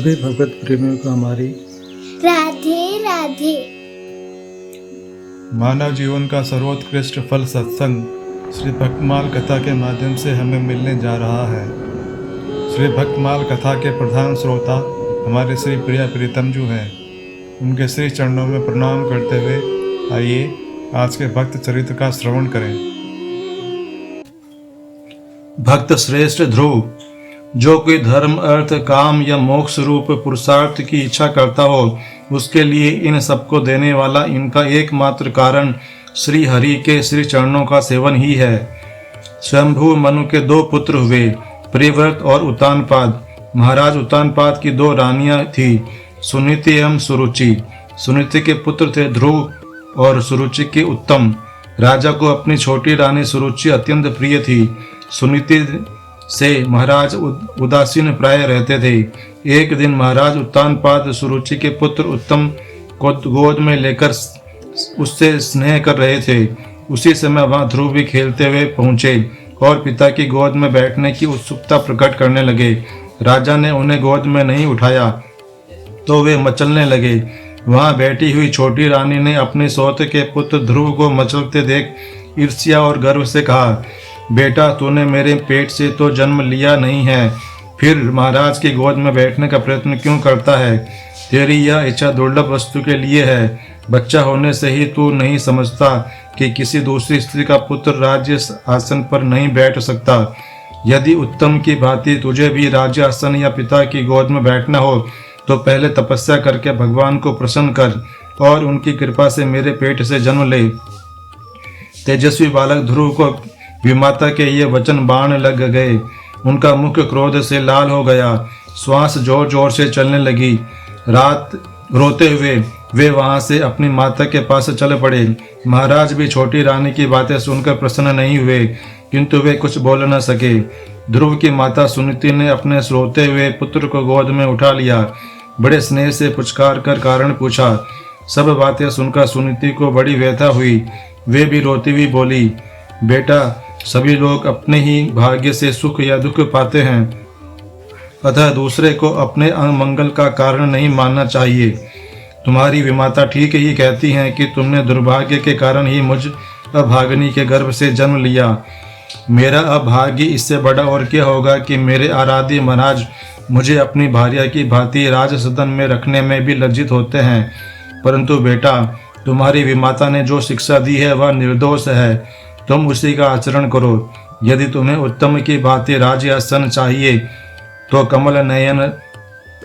सभी भगवत प्रेमियों को हमारी राधे राधे। मानव जीवन का सर्वोत्कृष्ट फल सत्संग श्री भक्तमाल कथा के माध्यम से हमें मिलने जा रहा है। श्री भक्तमाल कथा के प्रधान श्रोता हमारे श्री प्रिया प्रीतम जी हैं। उनके श्री चरणों में प्रणाम करते हुए आइए आज के भक्त चरित्र का श्रवण करें। भक्त श्रेष्ठ ध्रुव, जो कोई धर्म अर्थ काम या मोक्ष रूप पुरुषार्थ की इच्छा करता हो, उसके लिए इन सबको देने वाला इनका एकमात्र कारण श्री हरि के श्री चरणों का सेवन ही है। स्वयंभू मनु के दो पुत्र हुए, प्रियव्रत और उत्तानपाद। महाराज उत्तानपाद की दो रानियां थी, सुनीति एवं सुरुचि। सुनीति के पुत्र थे ध्रुव और सुरुचि के उत्तम। राजा को अपनी छोटी रानी सुरुचि अत्यंत प्रिय थी। सुनीति से महाराज उदासीन प्राय रहते थे। एक दिन महाराज उत्तानपाद सुरुचि के पुत्र उत्तम को गोद में लेकर उससे स्नेह कर रहे थे। उसी समय वहां ध्रुव भी खेलते हुए पहुंचे और पिता की गोद में बैठने की उत्सुकता प्रकट करने लगे। राजा ने उन्हें गोद में नहीं उठाया तो वे मचलने लगे। वहां बैठी हुई छोटी रानी ने अपने सौते के पुत्र ध्रुव को मचलते देख ईर्ष्या और गर्व से कहा, बेटा, तूने मेरे पेट से तो जन्म लिया नहीं है, फिर महाराज की गोद में बैठने का प्रयत्न क्यों करता है? तेरी यह इच्छा दुर्लभ वस्तु के लिए है। बच्चा होने से ही तू नहीं समझता कि किसी दूसरी स्त्री का पुत्र राज्य आसन पर नहीं बैठ सकता। यदि उत्तम की भांति तुझे भी राज्य आसन या पिता की गोद में बैठना हो तो पहले तपस्या करके भगवान को प्रसन्न कर और उनकी कृपा से मेरे पेट से जन्म ले। तेजस्वी बालक ध्रुव को विमाता के ये वचन बाण लग गए। उनका मुख क्रोध से लाल हो गया, श्वास जोर जोर से चलने लगी। रात रोते हुए वे वहां से अपनी माता के पास चल पड़े। महाराज भी छोटी रानी की बातें सुनकर प्रसन्न नहीं हुए, किंतु वे कुछ बोल न सके। ध्रुव की माता सुनीति ने अपने सोते हुए पुत्र को गोद में उठा लिया। बड़े स्नेह से पुचकार कर कारण पूछा। सब बातें सुनकर सुनीति को बड़ी व्यथा हुई। वे भी रोती हुई बोली, बेटा, सभी लोग अपने ही भाग्य से सुख या दुख पाते हैं, अतः दूसरे को अपने अमंगल का कारण नहीं मानना चाहिए। तुम्हारी विमाता ठीक ही कहती हैं कि तुमने दुर्भाग्य के कारण ही मुझ अभागिनी के गर्भ से जन्म लिया। मेरा अभाग्य इससे बड़ा और क्या होगा कि मेरे आराध्य महाराज मुझे अपनी भार्या की भांति राज सदन में रखने में भी लज्जित होते हैं। परंतु बेटा, तुम्हारी विमाता ने जो शिक्षा दी है वह निर्दोष है, तुम उसी का आचरण करो। यदि तुम्हें उत्तम की भांति राज्यासन चाहिए तो कमल नयन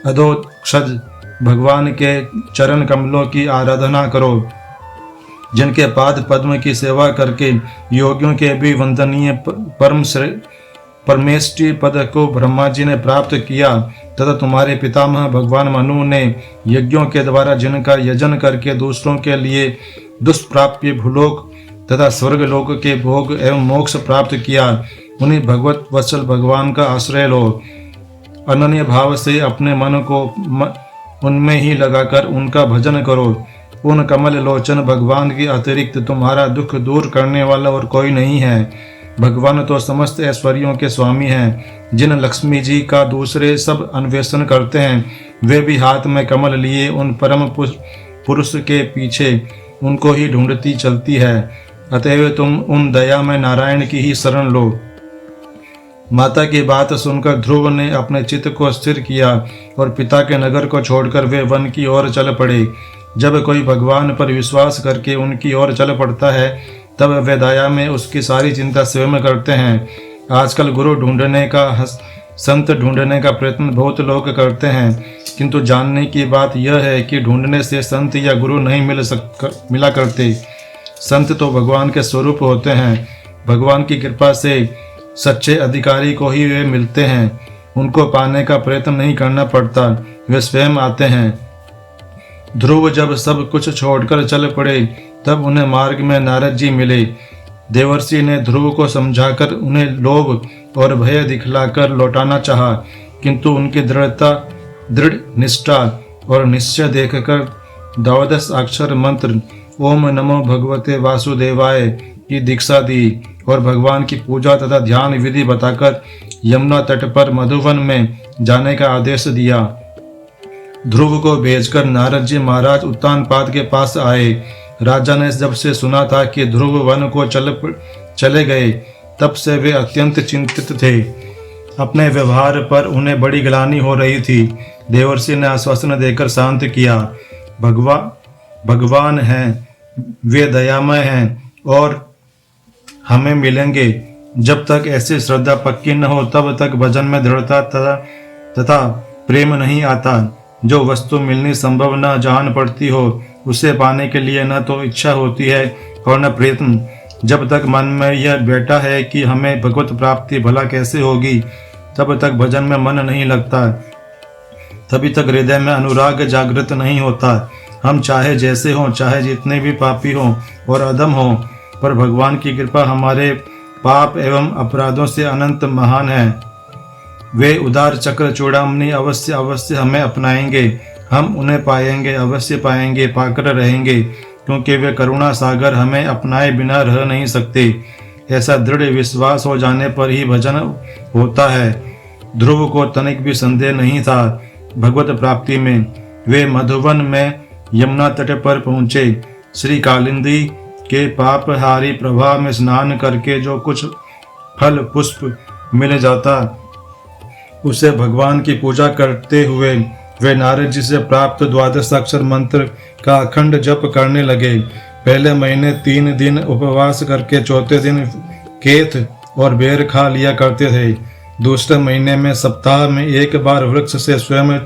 अधोक्षज भगवान के चरण कमलों की आराधना करो, जिनके पाद पद्म की सेवा करके योगियों के भी वंदनीय परमेष्टि पद को ब्रह्मा जी ने प्राप्त किया तथा तुम्हारे पितामह भगवान मनु ने यज्ञों के द्वारा जिनका यजन करके दूसरों के लिए दुष्प्राप्य भूलोक तथा स्वर्ग लोक के भोग एवं मोक्ष प्राप्त किया, उन्हीं भगवत वत्सल भगवान का आश्रय लो। अनन्य भाव से अपने मन को उनमें ही लगाकर उनका भजन करो। उन कमल लोचन भगवान के अतिरिक्त तुम्हारा दुख दूर करने वाला और कोई नहीं है। भगवान तो समस्त ऐश्वर्यों के स्वामी हैं। जिन लक्ष्मी जी का दूसरे सब अन्वेषण करते हैं, वे भी हाथ में कमल लिए उन परम पुरुष के पीछे उनको ही ढूंढती चलती है। अतएव तुम उन दया में नारायण की ही शरण लो। माता की बात सुनकर ध्रुव ने अपने चित्त को स्थिर किया और पिता के नगर को छोड़कर वे वन की ओर चल पड़े। जब कोई भगवान पर विश्वास करके उनकी ओर चल पड़ता है तब वे दया में उसकी सारी चिंता स्वयं करते हैं। आजकल गुरु ढूंढने का, संत ढूंढने का प्रयत्न बहुत लोग करते हैं, किंतु जानने की बात यह है कि ढूंढने से संत या गुरु नहीं मिला करते। संत तो भगवान के स्वरूप होते हैं। भगवान की कृपा से सच्चे अधिकारी को ही वे मिलते हैं। उनको पाने का प्रयत्न नहीं करना पड़ता, वे स्वयं आते हैं। ध्रुव जब सब कुछ छोड़कर चल पड़े तब उन्हें मार्ग में नारद जी मिले। देवर्षि ने ध्रुव को समझाकर उन्हें लोभ और भय दिखलाकर लौटाना चाहा, किंतु उनकी दृढ़ निष्ठा और निश्चय देखकर 12 अक्षर मंत्र ओम नमो भगवते वासुदेवाय की दीक्षा दी और भगवान की पूजा तथा ध्यान विधि बताकर यमुना तट पर मधुवन में जाने का आदेश दिया। ध्रुव को भेजकर नारद जी महाराज उत्तानपाद के पास आए। राजा ने जब से सुना था कि ध्रुव वन को चले गए, तब से वे अत्यंत चिंतित थे। अपने व्यवहार पर उन्हें बड़ी ग्लानि हो रही थी। देवर्षि ने आश्वासन देकर शांत किया। भगवान हैं, वे दयामय हैं और हमें मिलेंगे। जब तक ऐसी श्रद्धा पक्की न हो तब तक भजन में दृढ़ता तथा प्रेम नहीं आता। जो वस्तु मिलनी संभव न जान पड़ती हो, उसे पाने के लिए न तो इच्छा होती है और न प्रयत्न। जब तक मन में यह बैठा है कि हमें भगवत प्राप्ति भला कैसे होगी, तब तक भजन में मन नहीं लगता। तभी तक हृदय में अनुराग जागृत नहीं होता। हम चाहे जैसे हों, चाहे जितने भी पापी हों और अधम हों, पर भगवान की कृपा हमारे पाप एवं अपराधों से अनंत महान है। वे उदार चक्र चूड़ामणि अवश्य अवश्य हमें अपनाएंगे। हम उन्हें पाएंगे, अवश्य पाएंगे, पाकर रहेंगे, क्योंकि वे करुणा सागर हमें अपनाए बिना रह नहीं सकते। ऐसा दृढ़ विश्वास हो जाने पर ही भजन होता है। ध्रुव को तनिक भी संदेह नहीं था भगवत प्राप्ति में। वे मधुवन में यमुना तट पर पहुंचे। श्री कालिंदी के पापहारी प्रवाह में स्नान करके जो कुछ फल पुष्प मिल जाता, उसे भगवान की पूजा करते हुए वे नारद जी से प्राप्त 12 अक्षर मंत्र का अखंड जप करने लगे। पहले महीने 3 दिन उपवास करके चौथे दिन केथ और बेर खा लिया करते थे। दूसरे महीने में सप्ताह में एक बार वृक्ष से स्वयं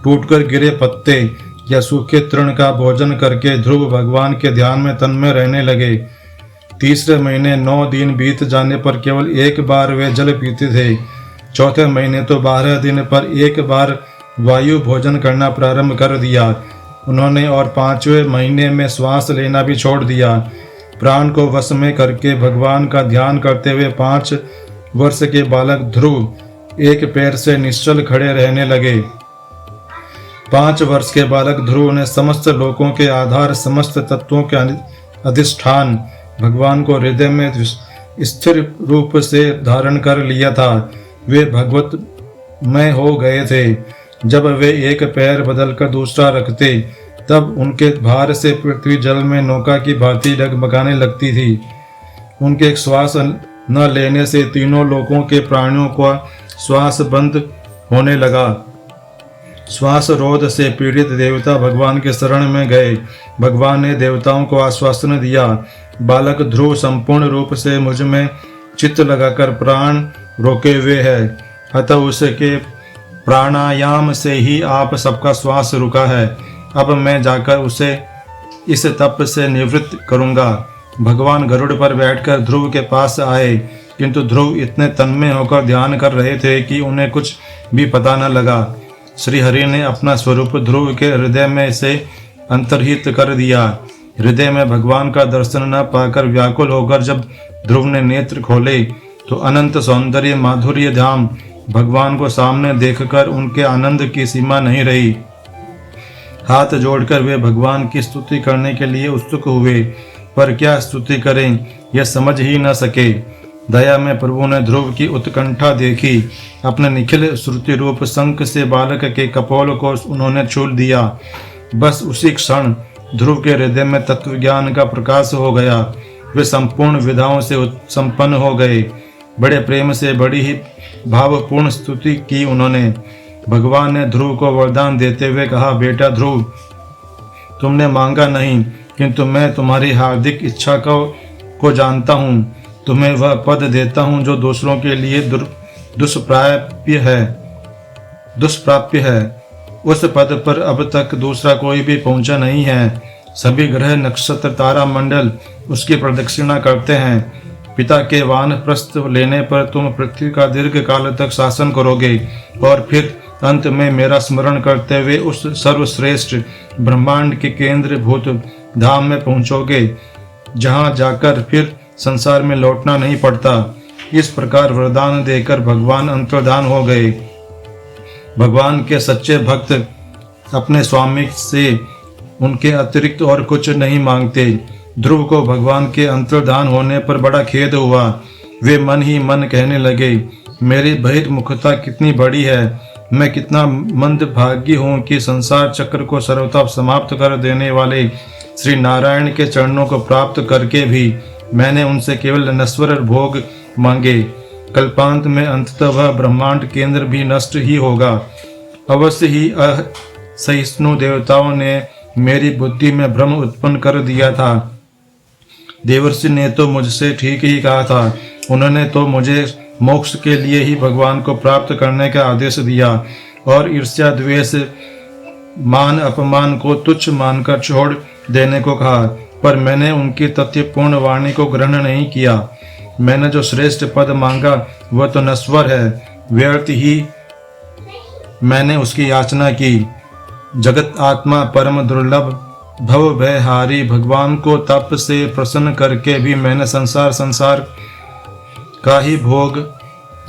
टूटकर गिरे पत्ते या सूखे तृण का भोजन करके ध्रुव भगवान के ध्यान में तन्मय रहने लगे। तीसरे महीने 9 दिन बीत जाने पर केवल एक बार वे जल पीते थे। चौथे महीने तो 12 दिन पर एक बार वायु भोजन करना प्रारंभ कर दिया उन्होंने, और 5वें महीने में श्वास लेना भी छोड़ दिया। प्राण को वश में करके भगवान का ध्यान करते हुए 5 वर्ष के बालक ध्रुव एक पैर से निश्चल खड़े रहने लगे। 5 वर्ष के बालक ध्रुव ने समस्त लोकों के आधार, समस्त तत्वों के अधिष्ठान भगवान को हृदय में स्थिर रूप से धारण कर लिया था। वे भगवत में हो गए थे। जब वे एक पैर बदलकर दूसरा रखते, तब उनके भार से पृथ्वी जल में नौका की भांति डगमगाने लगती थी। उनके श्वास न लेने से तीनों लोकों के प्राणियों का श्वास बंद होने लगा। श्वास रोध से पीड़ित देवता भगवान के शरण में गए। भगवान ने देवताओं को आश्वासन दिया, बालक ध्रुव संपूर्ण रूप से मुझ में चित्त लगाकर प्राण रोके हुए है, अतः उसके प्राणायाम से ही आप सबका श्वास रुका है। अब मैं जाकर उसे इस तप से निवृत्त करूंगा। भगवान गरुड़ पर बैठकर ध्रुव के पास आए, किंतु ध्रुव इतने तन्मय होकर ध्यान कर रहे थे कि उन्हें कुछ भी पता न लगा। श्री हरि ने अपना स्वरूप ध्रुव के हृदय में से अंतर्हित कर दिया। हृदय में भगवान का दर्शन न पाकर व्याकुल होकर जब ध्रुव ने नेत्र खोले, तो अनंत सौंदर्य माधुर्य धाम भगवान को सामने देखकर उनके आनंद की सीमा नहीं रही। हाथ जोड़कर वे भगवान की स्तुति करने के लिए उत्सुक हुए, पर क्या स्तुति करें यह समझ ही न सके। दया में प्रभु ने ध्रुव की उत्कंठा देखी। अपने निखिल श्रुति रूप शंख से बालक के कपोल को उन्होंने छू दिया। बस उसी क्षण ध्रुव के हृदय में तत्व ज्ञान का प्रकाश हो गया। वे संपूर्ण विधाओं से संपन्न हो गए। बड़े प्रेम से बड़ी ही भावपूर्ण स्तुति की उन्होंने। भगवान ने ध्रुव को वरदान देते हुए कहा, बेटा ध्रुव, तुमने मांगा नहीं, किंतु मैं तुम्हारी हार्दिक इच्छा को जानता हूँ। तुम्हें वह पद देता हूँ जो दूसरों के लिए दुष्प्राप्य है। उस पद पर अब तक दूसरा कोई भी पहुंचा नहीं है। सभी ग्रह, नक्षत्र, तारा मंडल उसकी प्रदक्षिणा करते हैं। पिता के वानप्रस्थ लेने पर तुम पृथ्वी का दीर्घ काल तक शासन करोगे और फिर अंत में मेरा स्मरण करते हुए उस सर्वश्रेष्ठ ब्रह्मांड के केंद्र भूत धाम में पहुंचोगे, जहां जाकर फिर संसार में लौटना नहीं पड़ता। इस प्रकार वरदान देकर भगवान अंतर्धान हो गए। भगवान के सच्चे भक्त अपने स्वामी से उनके अतिरिक्त और कुछ नहीं मांगते। ध्रुव को भगवान के अंतर्धान होने पर बड़ा खेद हुआ। वे मन ही मन कहने लगे, मेरी बहिर्मुखता कितनी बड़ी है। मैं कितना मंदभागी हूँ कि संसार चक्र को सर्वथा समाप्त कर देने वाले श्री नारायण के चरणों को प्राप्त करके भी मैंने उनसे केवल नश्वर भोग मांगे। कल्पांत में अंततः वह ब्रह्मांड केंद्र भी नष्ट ही होगा। अवश्य ही असहिष्णु देवताओं ने मेरी बुद्धि में भ्रम उत्पन्न कर दिया था। देवर्षि ने तो मुझसे ठीक ही कहा था। उन्होंने तो मुझे मोक्ष के लिए ही भगवान को प्राप्त करने का आदेश दिया और ईर्ष्या द्वेष मान अपमान को तुच्छ मानकर छोड़ देने को कहा, पर मैंने उनकी तथ्यपूर्ण वाणी को ग्रहण नहीं किया। मैंने जो श्रेष्ठ पद मांगा वह तो नश्वर है, व्यर्थ ही मैंने उसकी याचना की। जगत आत्मा परम दुर्लभ भव भयहारी भगवान को तप से प्रसन्न करके भी मैंने संसार का ही भोग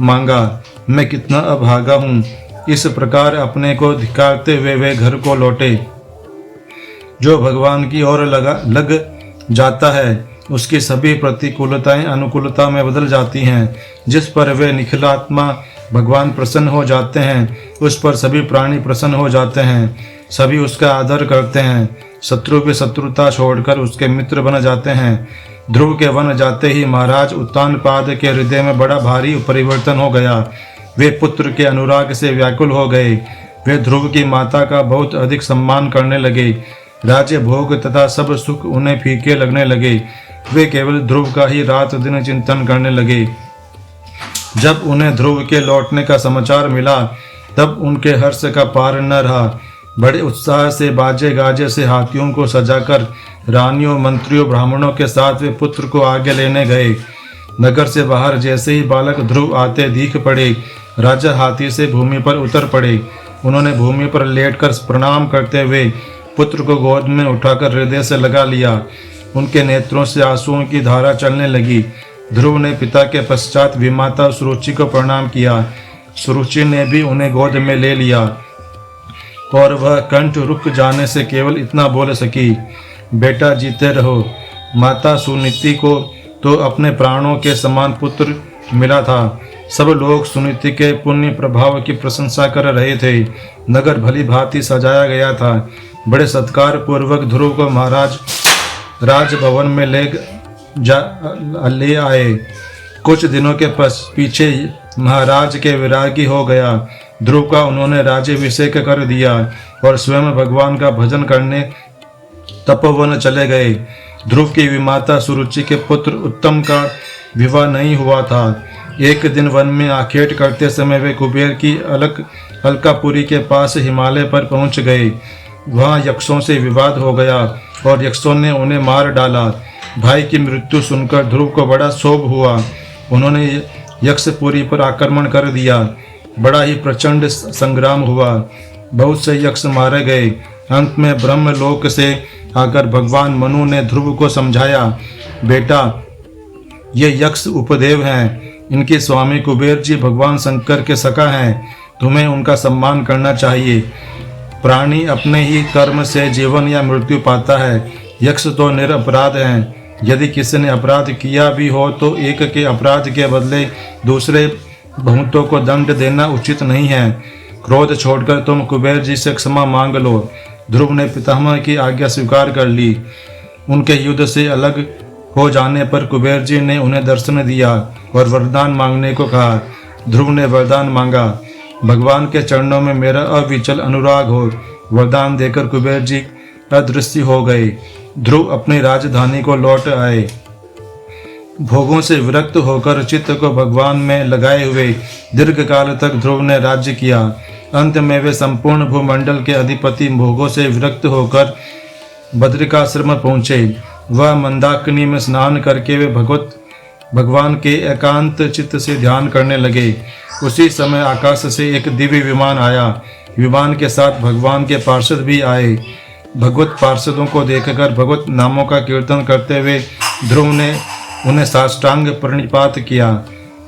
मांगा। मैं कितना अभागा हूँ। इस प्रकार अपने को धिक्कारते हुए वे घर को लौटे। जो भगवान की ओर लग जाता है उसकी सभी प्रतिकूलताएं अनुकूलता में बदल जाती हैं। जिस पर वे निखिलात्मा भगवान प्रसन्न हो जाते हैं उस पर सभी प्राणी प्रसन्न हो जाते हैं, सभी उसका आदर करते हैं। शत्रु की शत्रुता छोड़कर उसके मित्र बन जाते हैं। ध्रुव के वन जाते ही महाराज उत्तानपाद के हृदय में बड़ा भारी परिवर्तन हो गया। वे पुत्र के अनुराग से व्याकुल हो गए। वे ध्रुव की माता का बहुत अधिक सम्मान करने लगे। राज्य भोग तथा सब सुख उन्हें फीके लगने लगे। वे केवल ध्रुव का ही रात दिन चिंतन करने लगे। जब उन्हें ध्रुव के लौटने का समाचार मिला तब उनके हर्ष का पार न रहा। बड़े उत्साह से बाजे गाजे से हाथियों को सजाकर रानियों मंत्रियों ब्राह्मणों के साथ वे पुत्र को आगे लेने गए। नगर से बाहर जैसे ही बालक ध्रुव आते दिख पड़े, राजा हाथी से भूमि पर उतर पड़े। उन्होंने भूमि पर लेटकर प्रणाम करते हुए पुत्र को गोद में उठाकर हृदय से लगा लिया। उनके नेत्रों से आंसुओं की धारा चलने लगी। ध्रुव ने पिता के पश्चात विमाता सुरुचि को प्रणाम किया। सुरुचि ने भी उन्हें गोद में ले लिया और वह कंठ रुक जाने से केवल इतना बोल सकी, बेटा जीते रहो। माता सुनीति को तो अपने प्राणों के समान पुत्र मिला था। सब लोग सुनीति के पुण्य प्रभाव की प्रशंसा कर रहे थे। नगर भली भांति सजाया गया था। बड़े सत्कार पूर्वक ध्रुव को महाराज राजभवन में ले आए। कुछ दिनों के पीछे महाराज के विरागी हो गया। ध्रुव का उन्होंने राज्याभिषेक कर दिया और स्वयं भगवान का भजन करने तपोवन चले गए। ध्रुव की विमाता सुरुचि के पुत्र उत्तम का विवाह नहीं हुआ था। एक दिन वन में आखेट करते समय वे कुबेर की अलकापुरी के पास हिमालय पर पहुंच गए। वहां यक्षों से विवाद हो गया और यक्षों ने उन्हें मार डाला। भाई की मृत्यु सुनकर ध्रुव को बड़ा क्षोभ हुआ। उन्होंने यक्षपुरी पर आक्रमण कर दिया। बड़ा ही प्रचंड संग्राम हुआ। बहुत से यक्ष मारे गए। अंत में ब्रह्मलोक से आकर भगवान मनु ने ध्रुव को समझाया, बेटा ये यक्ष उपदेव हैं। इनके स्वामी कुबेर जी भगवान शंकर के सखा हैं। तुम्हें उनका सम्मान करना चाहिए। प्राणी अपने ही कर्म से जीवन या मृत्यु पाता है। यक्ष तो निरपराध हैं। यदि किसी ने अपराध किया भी हो तो एक के अपराध के बदले दूसरे बहुतों को दंड देना उचित नहीं है। क्रोध छोड़कर तुम कुबेर जी से क्षमा मांग लो। ध्रुव ने पितामह की आज्ञा स्वीकार कर ली। उनके युद्ध से अलग हो जाने पर कुबेर जी ने उन्हें दर्शन दिया और वरदान मांगने को कहा। ध्रुव ने वरदान मांगा, भगवान के चरणों में मेरा अविचल अनुराग हो। वरदान देकर कुबेर जी अदृश्य हो गए। ध्रुव अपनी राजधानी को लौट आए। भोगों से विरक्त होकर चित्त को भगवान में लगाए हुए दीर्घ काल तक ध्रुव ने राज्य किया। अंत में वे संपूर्ण भूमंडल के अधिपति भोगों से विरक्त होकर बद्रिकाश्रम पहुँचे। वह मंदाकिनी में स्नान करके वे भगवान के एकांत चित्त से ध्यान करने लगे। उसी समय आकाश से एक दिव्य विमान आया। विमान के साथ भगवान के पार्षद भी आए। भगवत पार्षदों को देखकर भगवत नामों का कीर्तन करते हुए ध्रुव ने उन्हें साष्टांग प्रणिपात किया।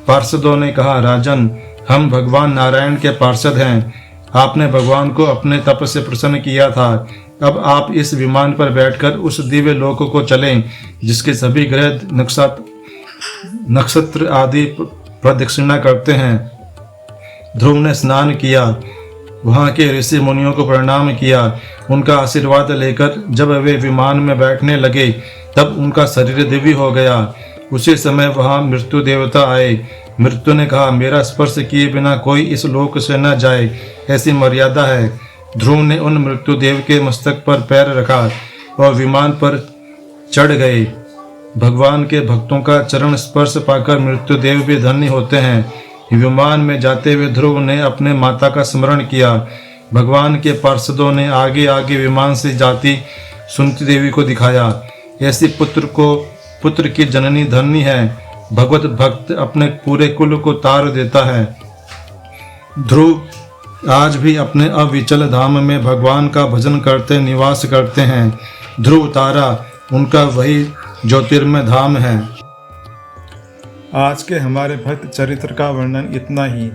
पार्षदों ने कहा, राजन हम भगवान नारायण के पार्षद हैं। आपने भगवान को अपने तप से प्रसन्न किया था। अब आप इस विमान पर बैठकर उस दिव्य लोक को चलें जिसके सभी ग्रह नक्षत्र आदि प्रदक्षिणा करते हैं। ध्रुव ने स्नान किया वहाँ के ऋषि मुनियों को प्रणाम किया। उनका आशीर्वाद लेकर जब वे विमान में बैठने लगे तब उनका शरीर दिव्य हो गया। उसी समय वहाँ मृत्यु देवता आए। मृत्यु ने कहा, मेरा स्पर्श किए बिना कोई इस लोक से न जाए, ऐसी मर्यादा है। ध्रुव ने उन मृत्यु देव के मस्तक पर पैर रखा और विमान पर चढ़ गए। भगवान के भक्तों का चरण स्पर्श पाकर मृत्यु देव भी धन्य होते हैं। विमान में जाते हुए ध्रुव ने अपने माता का स्मरण किया। भगवान के पार्षदों ने आगे आगे विमान से जाती सुनती देवी को दिखाया। ऐसी पुत्र की जननी धन्य है। भगवत भक्त अपने पूरे कुल को तार देता है। ध्रुव आज भी अपने अविचल धाम में भगवान का भजन करते निवास करते हैं। ध्रुव तारा उनका वही ज्योतिर्मय धाम है। आज के हमारे भक्त चरित्र का वर्णन इतना ही।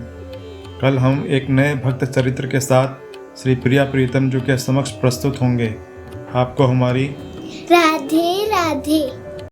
कल हम एक नए भक्त चरित्र के साथ श्री प्रिया प्रीतम जी के समक्ष प्रस्तुत होंगे। आपको हमारी राधे राधे।